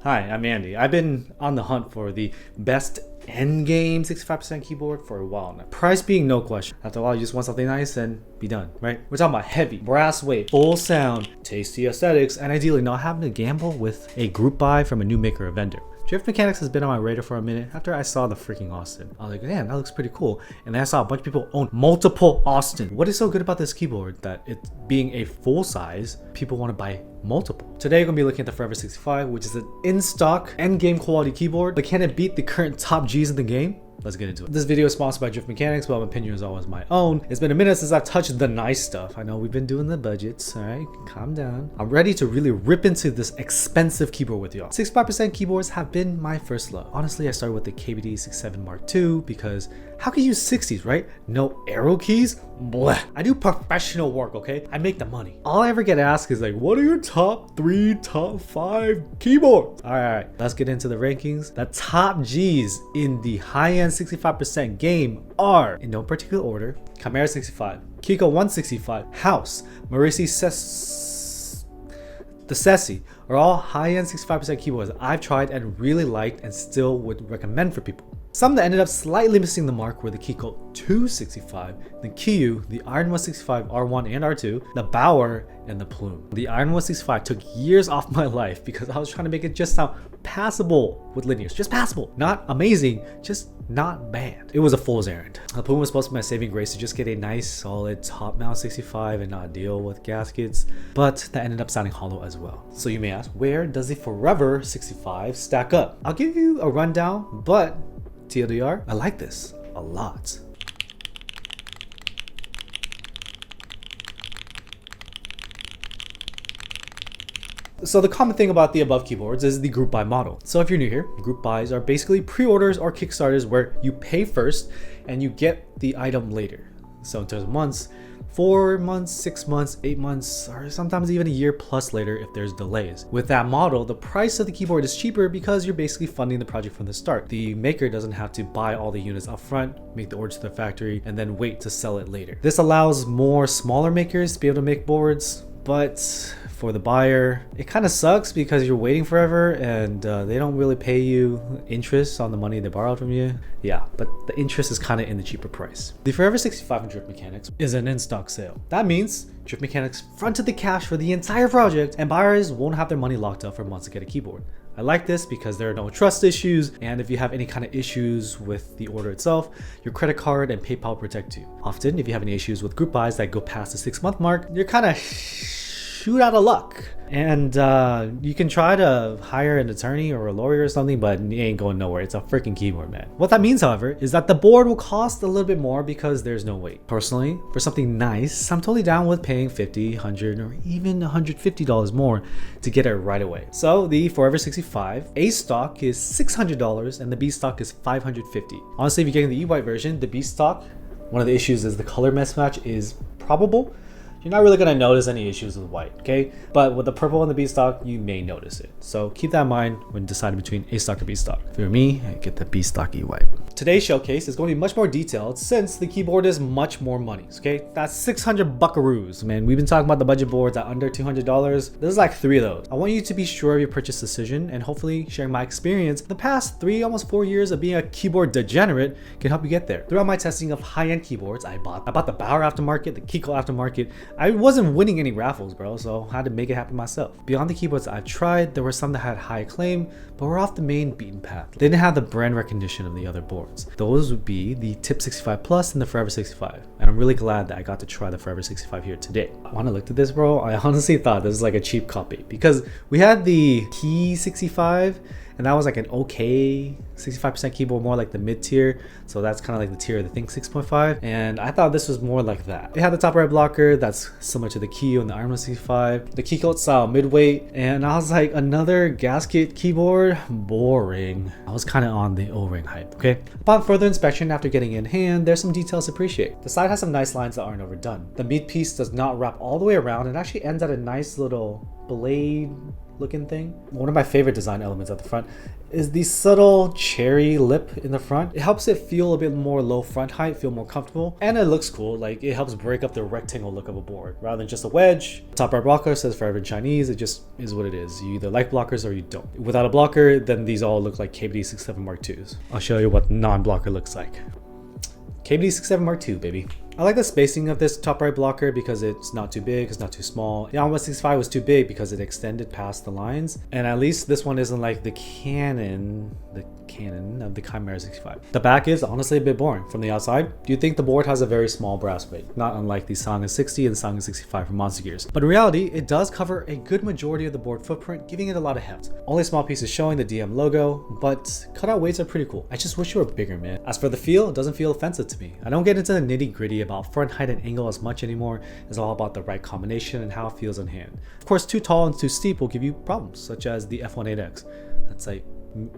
Hi, I'm Andy. I've been on the hunt for the best Endgame 65% keyboard for a while now. Price being no question. After a while, you just want something nice and be done, right? We're talking about heavy, brass weight, full sound, tasty aesthetics, and ideally not having to gamble with a group buy from a new maker or vendor. Driftmechanics has been on my radar for a minute after I saw the freaking Austin. I was like, damn, that looks pretty cool. And then I saw a bunch of people own multiple Austin. What is so good about this keyboard that it being a full size, people want to buy multiple? Today, we're going to be looking at the Forever65, which is an in-stock endgame quality keyboard, but can it beat the current top Gs in the game? Let's get into it. This video is sponsored by Driftmechanics, but my opinion is always my own. It's been a minute since I've touched the nice stuff. I know we've been doing the budgets, all right? Calm down. I'm ready to really rip into this expensive keyboard with y'all. 65% keyboards have been my first love. Honestly, I started with the KBD67 Mark II because how can you use 60s, right? No arrow keys? Bleh. I do professional work, okay? I make the money. All I ever get asked is like, what are your top 3, top 5 keyboards? All right, let's get into the rankings. The top Gs in the high-end 65% game are, in no particular order, Chimera 65, Keyco 165, House, Marisi the Sessi are all high-end 65% keyboards I've tried and really liked and still would recommend for people. Some that ended up slightly missing the mark were the Keyco 265, the Kiyu, the Iron 165 R1 and R2, the Bauer, and the Plume. The Iron 165 took years off my life because I was trying to make it just sound passable with linears. Just passable. Not amazing, just not bad. It was a fool's errand. The Plume was supposed to be my saving grace to just get a nice, solid top mount 65 and not deal with gaskets, but that ended up sounding hollow as well. So you may ask, where does the Forever 65 stack up? I'll give you a rundown, but TLDR, I like this a lot. So the common thing about the above keyboards is the group buy model. So if you're new here, group buys are basically pre-orders or Kickstarters where you pay first and you get the item later. So in terms of months, 4 months, 6 months, 8 months, or sometimes even a year plus later if there's delays. With that model, the price of the keyboard is cheaper because you're basically funding the project from the start. The maker doesn't have to buy all the units up front, make the order to the factory, and then wait to sell it later. This allows more smaller makers to be able to make boards, but for the buyer, it kind of sucks because you're waiting forever and they don't really pay you interest on the money they borrowed from you. Yeah, but the interest is kind of in the cheaper price. The Forever65 from Driftmechanics is an in-stock sale. That means Driftmechanics fronted the cash for the entire project and buyers won't have their money locked up for months to get a keyboard. I like this because there are no trust issues, and if you have any kind of issues with the order itself, your credit card and PayPal protect you. Often, if you have any issues with group buys that go past the 6-month mark, you're kind of shoot out of luck. And you can try to hire an attorney or a lawyer or something, but it ain't going nowhere. It's a freaking keyboard, man. What that means, however, is that the board will cost a little bit more because there's no wait. Personally, for something nice, I'm totally down with paying $50, $100, or even $150 more to get it right away. So the Forever65 A stock is $600 and the B stock is $550. Honestly, if you're getting the E-White version, the B stock, one of the issues is the color mismatch is probable. You're not really going to notice any issues with white, okay? But with the purple and the B stock, you may notice it. So keep that in mind when deciding between A stock or B stock. If you're me, I get the B stock E-White. Today's showcase is going to be much more detailed since the keyboard is much more money, okay? That's 600 buckaroos, man. We've been talking about the budget boards at under $200. There's like 3 of those. I want you to be sure of your purchase decision and hopefully sharing my experience. The past 3, almost 4 years of being a keyboard degenerate can help you get there. Throughout my testing of high-end keyboards, I bought the Bauer aftermarket, the Keyco aftermarket. I wasn't winning any raffles, bro, so I had to make it happen myself. Beyond the keyboards I've tried, there were some that had high acclaim, but were off the main beaten path. They didn't have the brand recognition of the other boards. Those would be the Tip 65 Plus and the Forever65. And I'm really glad that I got to try the Forever65 here today. When I looked at this, bro, I honestly thought this was like a cheap copy because we had the Key 65 and that was like an okay 65% keyboard, more like the mid tier. So that's kind of like the tier of the Think 6.5. And I thought this was more like that. It had the top right blocker that's similar to the Kiyu and the Iron 165. The Keycoat style midweight. And I was like, another gasket keyboard? Boring. I was kind of on the O-ring hype, okay? Upon further inspection after getting in hand, there's some details to appreciate. The side has some nice lines that aren't overdone. The mid piece does not wrap all the way around and actually ends at a nice little blade looking thing. One of my favorite design elements at the front is the subtle cherry lip in the front. It helps it feel a bit more low front height, feel more comfortable, and it looks cool. Like, it helps break up the rectangle look of a board rather than just a wedge. Top right blocker says Forever in Chinese. It just is what it is. You either like blockers or you don't. Without a blocker, then these all look like KBD67 Mark IIs. I'll show you what non-blocker looks like. KBD67 Mark II, baby. I like the spacing of this top right blocker because it's not too big, it's not too small. The 165 was too big because it extended past the lines. And at least this one isn't like the cannon of the Chimera 65. The back is honestly a bit boring from the outside. You think the board has a very small brass weight, not unlike the Sanga 60 and Sanga 65 from Monster Gears. But in reality, it does cover a good majority of the board footprint, giving it a lot of heft. Only small pieces showing the DM logo, but cutout weights are pretty cool. I just wish you were bigger, man. As for the feel, it doesn't feel offensive to me. I don't get into the nitty gritty about front height and angle as much anymore. It's all about the right combination and how it feels on hand. Of course, too tall and too steep will give you problems, such as the F18X. That's like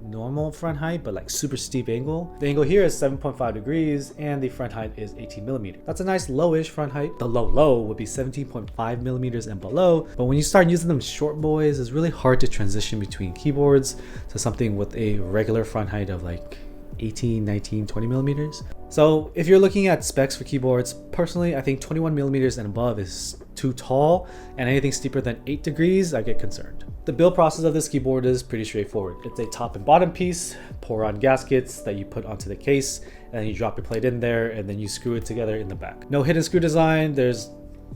normal front height, but like super steep angle. The angle here is 7.5 degrees and the front height is 18 millimeters. That's a nice lowish front height. The low would be 17.5 millimeters and below, but when you start using them short boys, it's really hard to transition between keyboards to something with a regular front height of like 18, 19, 20 millimeters. So if you're looking at specs for keyboards, personally, I think 21 millimeters and above is too tall, and anything steeper than 8 degrees, I get concerned. The build process of this keyboard is pretty straightforward. It's a top and bottom piece, pour on gaskets that you put onto the case, and then you drop your plate in there, and then you screw it together in the back. No hidden screw design, there's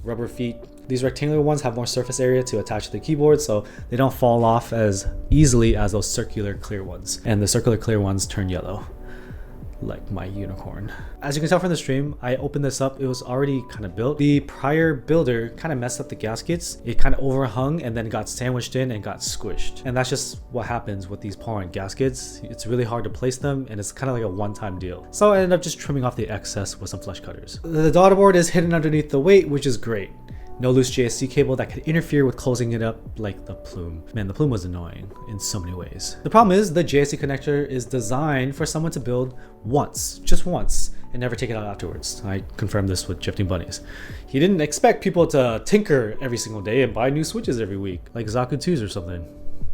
rubber feet. These rectangular ones have more surface area to attach to the keyboard, so they don't fall off as easily as those circular clear ones. And the circular clear ones turn yellow, like my unicorn. As you can tell from the stream, I opened this up, it was already kind of built. The prior builder kind of messed up the gaskets. It kind of overhung and then got sandwiched in and got squished. And that's just what happens with these pour-on gaskets. It's really hard to place them and it's kind of like a one-time deal. So I ended up just trimming off the excess with some flush cutters. The daughter board is hidden underneath the weight, which is great. No loose JSC cable that could interfere with closing it up like the plume. Man, the plume was annoying in so many ways. The problem is the JSC connector is designed for someone to build once, just once, and never take it out afterwards. I confirmed this with Drifting Bunnies. He didn't expect people to tinker every single day and buy new switches every week, like Zaku 2s or something.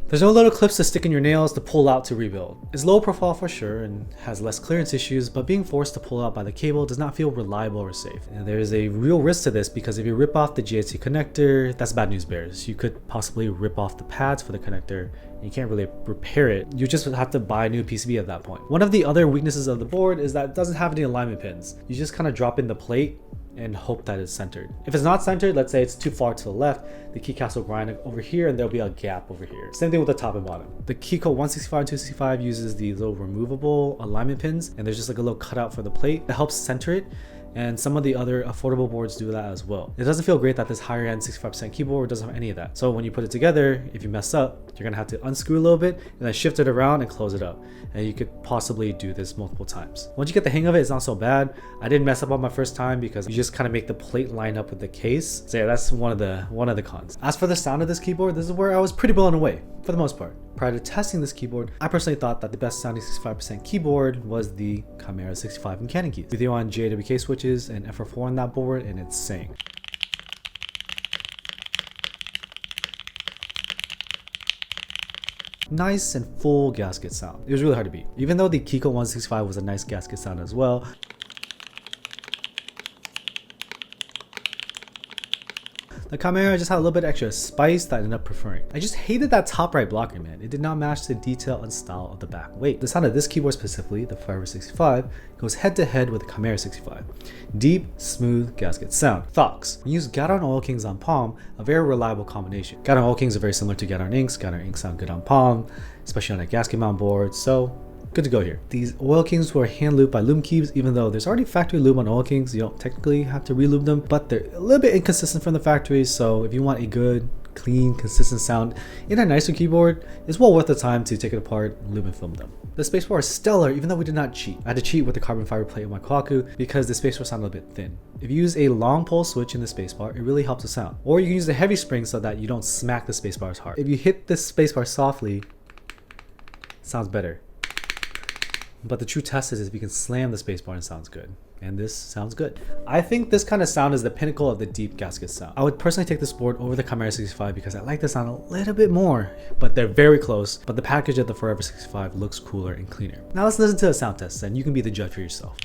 There's no little clips to stick in your nails to pull out to rebuild. It's low profile for sure and has less clearance issues, but being forced to pull out by the cable does not feel reliable or safe. And there is a real risk to this because if you rip off the GHC connector, that's bad news bears. You could possibly rip off the pads for the connector. You can't really repair it. You just have to buy a new PCB at that point. One of the other weaknesses of the board is that it doesn't have any alignment pins. You just kind of drop in the plate and hope that it's centered. If it's not centered, let's say it's too far to the left, the keycaps will grind over here and there'll be a gap over here. Same thing with the top and bottom. The Keycode 165 and 265 uses the little removable alignment pins, and there's just like a little cutout for the plate that helps center it. And some of the other affordable boards do that as well. It doesn't feel great that this higher end 65% keyboard doesn't have any of that. So when you put it together, if you mess up, you're gonna have to unscrew a little bit and then shift it around and close it up. And you could possibly do this multiple times. Once you get the hang of it, it's not so bad. I didn't mess up on my first time because you just kind of make the plate line up with the case. So yeah, that's one of the cons. As for the sound of this keyboard, this is where I was pretty blown away for the most part. Prior to testing this keyboard, I personally thought that the best sounding 65% keyboard was the Chimera 65 from Canon Keys. Video on JWK switches and FR4 on that board, and it's sang. Nice and full gasket sound. It was really hard to beat. Even though the Keycode 165 was a nice gasket sound as well, the Chimera just had a little bit extra spice that I ended up preferring. I just hated that top right blocker, man. It did not match the detail and style of the back weight. The sound of this keyboard specifically, the Forever65, goes head to head with the Chimera 65. Deep, smooth gasket sound. Thoughts. We use Gateron Oil Kings on palm, a very reliable combination. Gateron Oil Kings are very similar to Gateron Inks. Gateron Inks sound good on palm, especially on a gasket mount board, so good to go here. These Oil Kings were hand lubed by Lume Keebs. Even though there's already factory lube on Oil Kings, you don't technically have to relube them, but they're a little bit inconsistent from the factory. So if you want a good, clean, consistent sound in a nicer keyboard, it's well worth the time to take it apart, lube and film them. The spacebar is stellar, even though we did not cheat. I had to cheat with the carbon fiber plate of my Kawaku because the spacebar sounded a bit thin. If you use a long pole switch in the spacebar, it really helps the sound. Or you can use the heavy spring so that you don't smack the spacebar as hard. If you hit this spacebar softly, it sounds better. But the true test is if you can slam the spacebar and it sounds good. and this sounds good. I think this kind of sound is the pinnacle of the deep gasket sound. I would personally take this board over the Chimera 65 because I like the sound a little bit more, but they're very close. But the package of the Forever 65 looks cooler and cleaner. Now let's listen to a sound test, and you can be the judge for yourself.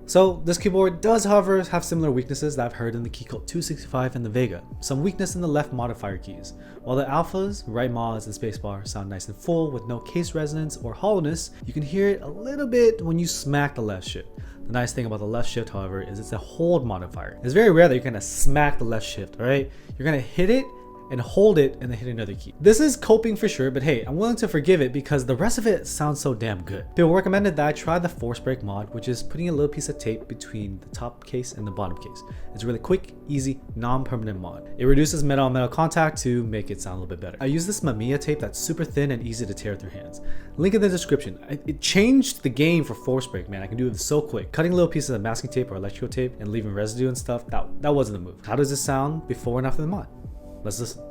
So this keyboard does, however, have similar weaknesses that I've heard in the Keycaps 265 and the Vega. Some weakness in the left modifier keys. While the alphas, right mods, and spacebar sound nice and full with no case resonance or hollowness, you can hear it a little bit when you smack the left shift. The nice thing about the left shift, however, is it's a hold modifier. It's very rare that you're gonna smack the left shift, alright? You're gonna hit it and hold it and then hit another key. This is coping for sure, but hey, I'm willing to forgive it because the rest of it sounds so damn good. People recommended that I try the force break mod, which is putting a little piece of tape between the top case and the bottom case. It's a really quick, easy, non-permanent mod. It reduces metal on metal contact to make it sound a little bit better. I use this Mamiya tape that's super thin and easy to tear through hands. Link in the description. It changed the game for force break, man. I can do it so quick. Cutting little pieces of masking tape or electrical tape and leaving residue and stuff, that wasn't the move. How does this sound before and after the mod? Let's listen.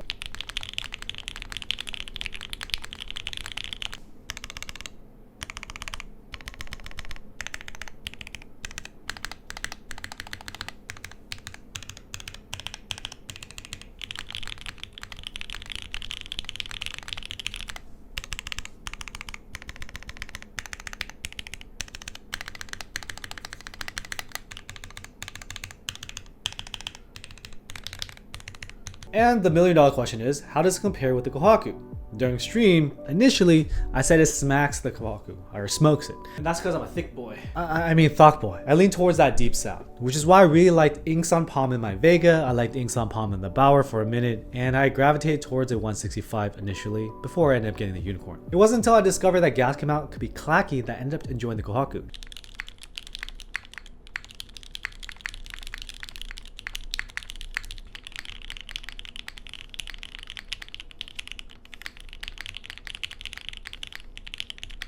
And the million-dollar question is, how does it compare with the Kohaku? During stream, initially, I said it smacks the Kohaku, or smokes it. And that's because I'm a thick boy. I mean thok boy. I lean towards that deep sound, which is why I really liked Inks on Palm in my Vega, I liked Inks on Palm in the Bauer for a minute, and I gravitated towards a 165 initially, before I ended up getting the Unicorn. It wasn't until I discovered that gas came out could be clacky that I ended up enjoying the Kohaku.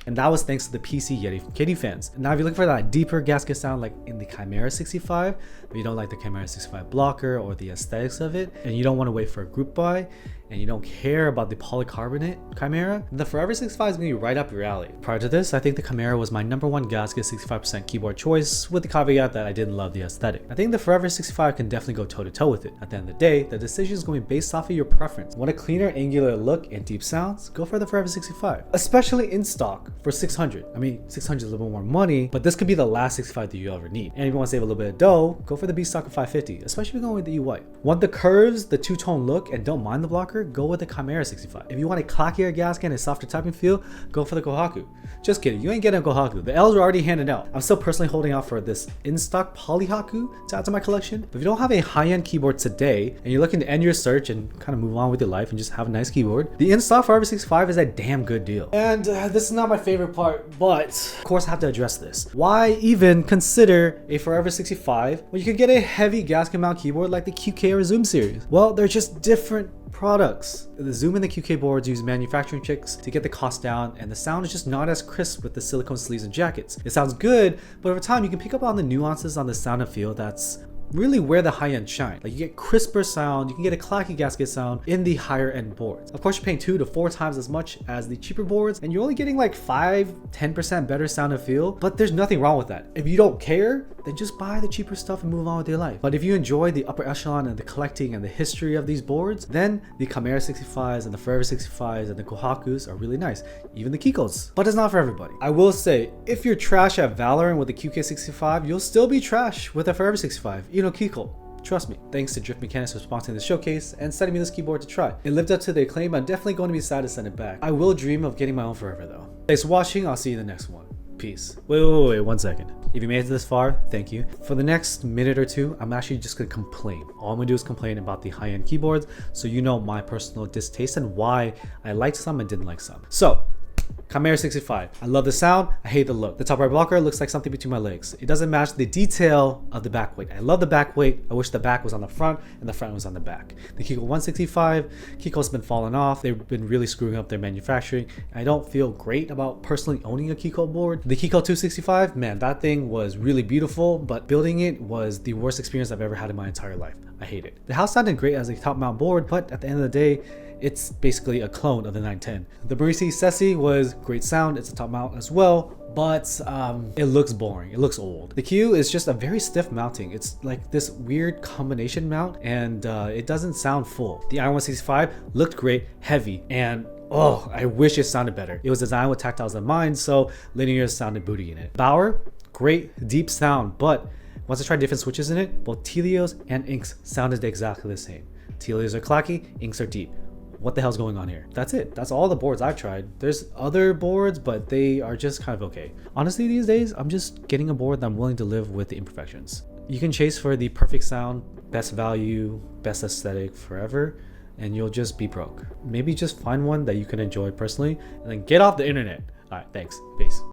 And that was thanks to the PC Yeti from Kitty fans. Now if you're looking for that deeper gasket sound like in the Chimera 65, but you don't like the Chimera 65 blocker or the aesthetics of it, and you don't want to wait for a group buy, and you don't care about the polycarbonate Chimera, the Forever 65 is going to be right up your alley. Prior to this, I think the Chimera was my #1 gasket 65% keyboard choice, with the caveat that I didn't love the aesthetic. I think the Forever 65 can definitely go toe to toe with it. At the end of the day, the decision is going to be based off of your preference. Want a cleaner, angular look and deep sounds? Go for the Forever 65, especially in stock for $600. I mean, $600 is a little bit more money, but this could be the last 65 that you ever need. And if you want to save a little bit of dough, go for the B stock of $550, especially if you're going with the E white. Want the curves, the two-tone look, and don't mind the blocker? Go with the Chimera 65. If you want a clackier gasket and a softer typing feel, go for the Kohaku. Just kidding, you ain't getting a Kohaku. The L's are already handed out. I'm still personally holding out for this in-stock Polyhaku to add to my collection. But if you don't have a high-end keyboard today, and you're looking to end your search and kind of move on with your life and just have a nice keyboard, the in-stock Forever 65 is a damn good deal. And this is not my favorite part, but of course I have to address this. Why even consider a Forever 65 when you can get a heavy gasket mount keyboard like the QK or Zoom series? Well, they're just different products. The Zoom and the QK boards use manufacturing tricks to get the cost down, and the sound is just not as crisp with the silicone sleeves and jackets. It sounds good, but over time you can pick up on the nuances on the sound and feel that's really where the high-end shine. Like, you get crisper sound, you can get a clacky gasket sound in the higher end boards. Of course, you're paying 2 to 4 times as much as the cheaper boards, and you're only getting like 5-10% better sound and feel, but there's nothing wrong with that. If you don't care, then just buy the cheaper stuff and move on with your life. But if you enjoy the upper echelon and the collecting and the history of these boards, then the Chimera 65s and the Forever 65s and the Kohakus are really nice, even the Keycaps. But it's not for everybody. I will say, if you're trash at Valorant with the QK 65, you'll still be trash with a Forever 65. You know, Keycap. Trust me. Thanks to Driftmechanics for sponsoring the showcase and sending me this keyboard to try. It lived up to the acclaim. I'm definitely going to be sad to send it back. I will dream of getting my own forever though. Thanks for watching. I'll see you in the next one. Peace. Wait, 1 second. If you made it this far, thank you. For the next minute or two, I'm actually just gonna complain. All I'm gonna do is complain about the high-end keyboards, so you know my personal distaste and why I liked some and didn't like some. So, Chimera 65. I love the sound, I hate the look. The top right blocker looks like something between my legs. It doesn't match the detail of the back weight. I love the back weight. I wish the back was on the front and the front was on the back. The Keyco 165, Keyco's been falling off. They've been really screwing up their manufacturing. I don't feel great about personally owning a Keyco board. The Keyco 265, man, that thing was really beautiful, but building it was the worst experience I've ever had in my entire life. I hate it. The house sounded great as a top mount board, but at the end of the day, it's basically a clone of the 910. The Marisi Sessi was great sound. It's a top mount as well, but it looks boring. It looks old. The Q is just a very stiff mounting. It's like this weird combination mount, and it doesn't sound full. The I-165 looked great, heavy, and oh, I wish it sounded better. It was designed with tactiles in mind, so linear sounded booty in it. Bauer, great deep sound, but once I tried different switches in it, both Telios and Inks sounded exactly the same. Telios are clacky, Inks are deep. What the hell's going on here? That's it. That's all the boards I've tried. There's other boards, but they are just kind of okay. Honestly, these days, I'm just getting a board that I'm willing to live with the imperfections. You can chase for the perfect sound, best value, best aesthetic forever, and you'll just be broke. Maybe just find one that you can enjoy personally, and then get off the internet. All right, thanks. Peace.